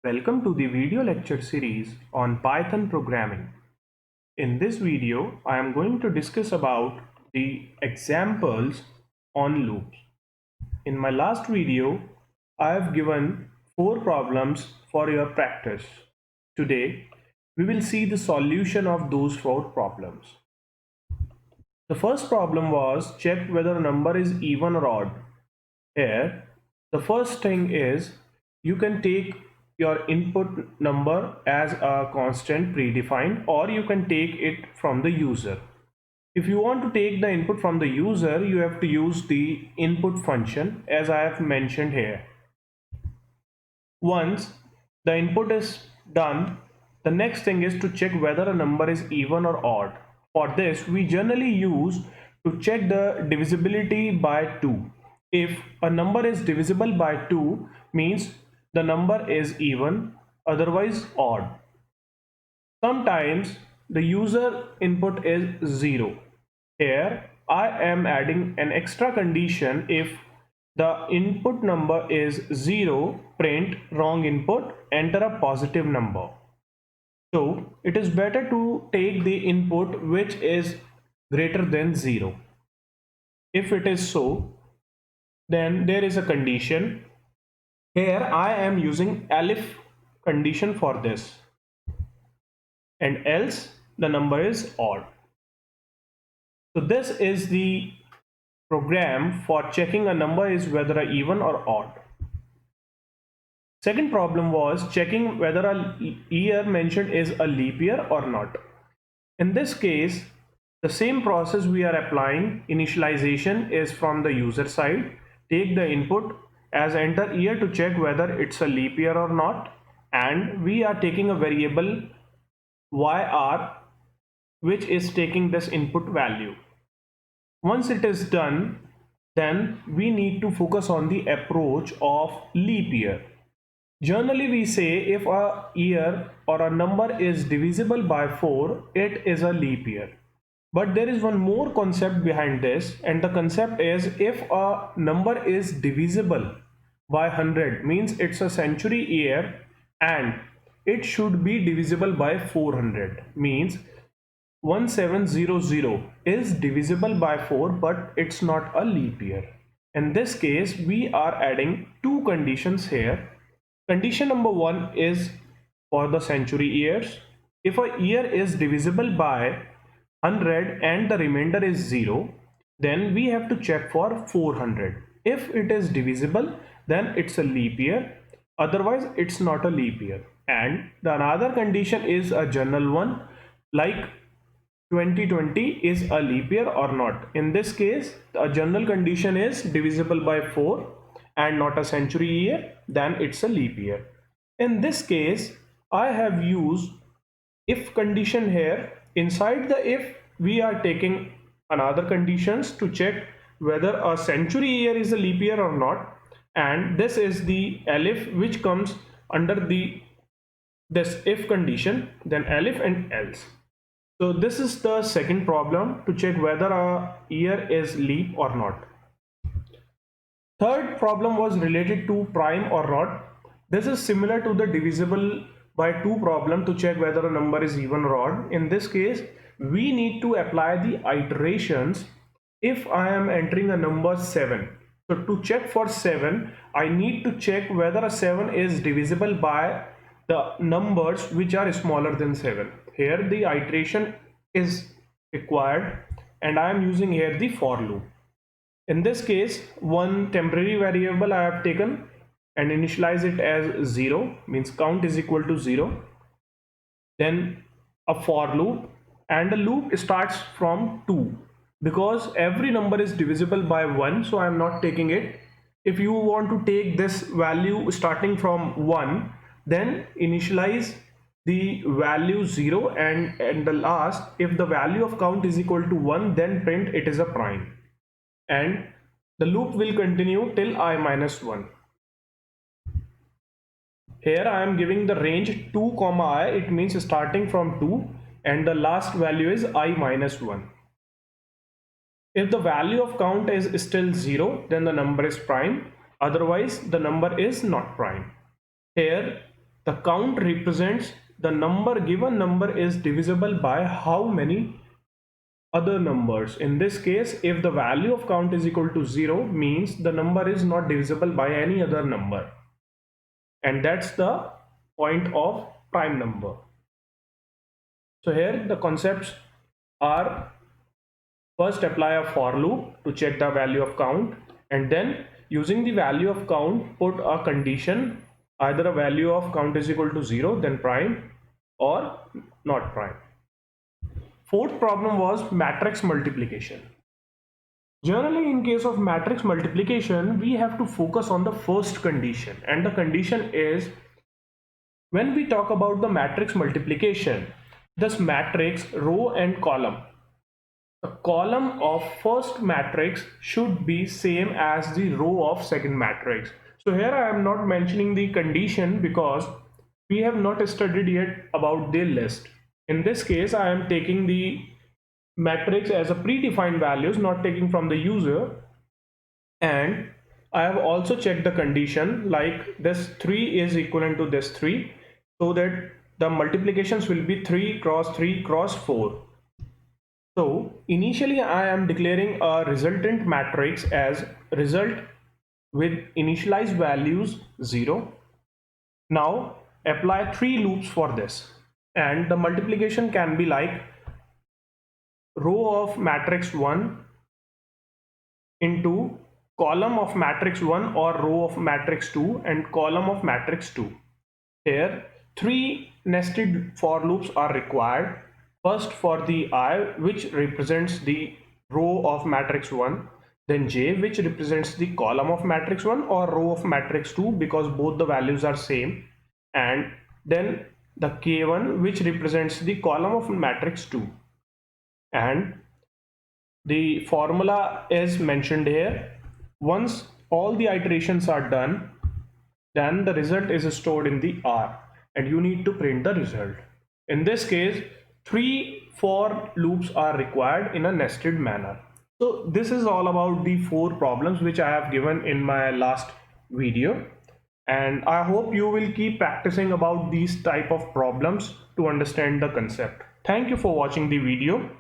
Welcome to the video lecture series on Python programming. In this video, I am going to discuss about the examples on loops. In my last video, I have given 4 problems for your practice. Today, we will see the solution of those 4 problems. The first problem was check whether a number is even or odd. Here, the first thing is you can take your input number as a constant predefined, or you can take it from the user. If you want to take the input from the user, you have to use the input function as I have mentioned here. Once the input is done, the next thing is to check whether a number is even or odd. For this, we generally use to check the divisibility by 2. If a number is divisible by 2, means the number is even, otherwise odd. Sometimes the user input is 0. Here I am adding an extra condition. If the input number is 0, print wrong input, enter a positive number. So it is better to take the input which is greater than 0. If it is so, then there is a condition. Here I am using elif condition for this, and else the number is odd. So this is the program for checking a number is whether a even or odd. Second problem was checking whether a year mentioned is a leap year or not. In this case, the same process we are applying. Initialization is from the user side. Take the input as enter year to check whether it's a leap year or not, and we are taking a variable yr which is taking this input value. Once it is done, then we need to focus on the approach of leap year. Generally, we say if a year or a number is divisible by 4, it is a leap year. But there is one more concept behind this, and the concept is if a number is divisible by 100, means it's a century year, and it should be divisible by 400, means 1700 is divisible by 4, but it's not a leap year. In this case, we are adding two conditions here. Condition number 1 is for the century years. If a year is divisible by 100 and the remainder is 0, then we have to check for 400. If it is divisible, then it's a leap year, otherwise it's not a leap year. And the another condition is a general one, like 2020 is a leap year or not. In this case, a general condition is divisible by 4 and not a century year, then it's a leap year. In this case, I have used if condition here. Inside the if, we are taking another conditions to check whether a century year is a leap year or not, and this is the elif which comes under the this if condition, then elif and else. So this is the second problem to check whether a year is leap or not. Third problem was related to prime or not. This is similar to the divisible by 2 problem to check whether a number is even or odd. In this case, we need to apply the iterations. If I am entering a number 7, so to check for 7, I need to check whether a 7 is divisible by the numbers which are smaller than 7. Here the iteration is required, and I am using here the for loop. In this case, one temporary variable I have taken and initialize it as 0, means count is equal to 0. Then a for loop, and the loop starts from 2 because every number is divisible by 1, so I am not taking it. If you want to take this value starting from 1, then initialize the value 0, and the last, if the value of count is equal to 1, then print it is a prime, and the loop will continue till I minus 1. Here I am giving the range 2 comma I, it means starting from 2, and the last value is I minus 1. If the value of count is still 0, then the number is prime, otherwise the number is not prime. Here The count represents the number, given number is divisible by how many other numbers. In this case, if the value of count is equal to 0, means the number is not divisible by any other number. And that's the point of prime number. So here the concepts are: first, apply a for loop to check the value of count, and then using the value of count, put a condition, either a value of count is equal to 0, then prime, or not prime. Fourth problem was matrix multiplication. Generally, in case of matrix multiplication, we have to focus on the first condition, and the condition is, when we talk about the matrix multiplication, this matrix row and column, the column of first matrix should be same as the row of second matrix. So here I am not mentioning the condition because we have not studied yet about the list. In this case, I am taking the matrix as a predefined values, not taking from the user. And I have also checked the condition, like this 3 is equivalent to this 3, so that the multiplications will be 3 cross 3 cross 4. So initially I am declaring a resultant matrix as result with initialized values 0. Now apply 3 loops for this, and the multiplication can be like row of matrix 1 into column of matrix 1 or row of matrix 2 and column of matrix 2. Here 3 nested for loops are required. First for the I, which represents the row of matrix 1, then j, which represents the column of matrix 1 or row of matrix 2, because both the values are same, and then the k1, which represents the column of matrix 2. And the formula is mentioned here. Once all the iterations are done, then the result is stored in the R, and you need to print the result. In this case, 3 for loops are required in a nested manner. So this is all about the 4 problems which I have given in my last video, and I hope you will keep practicing about these type of problems to understand the concept. Thank you for watching the video.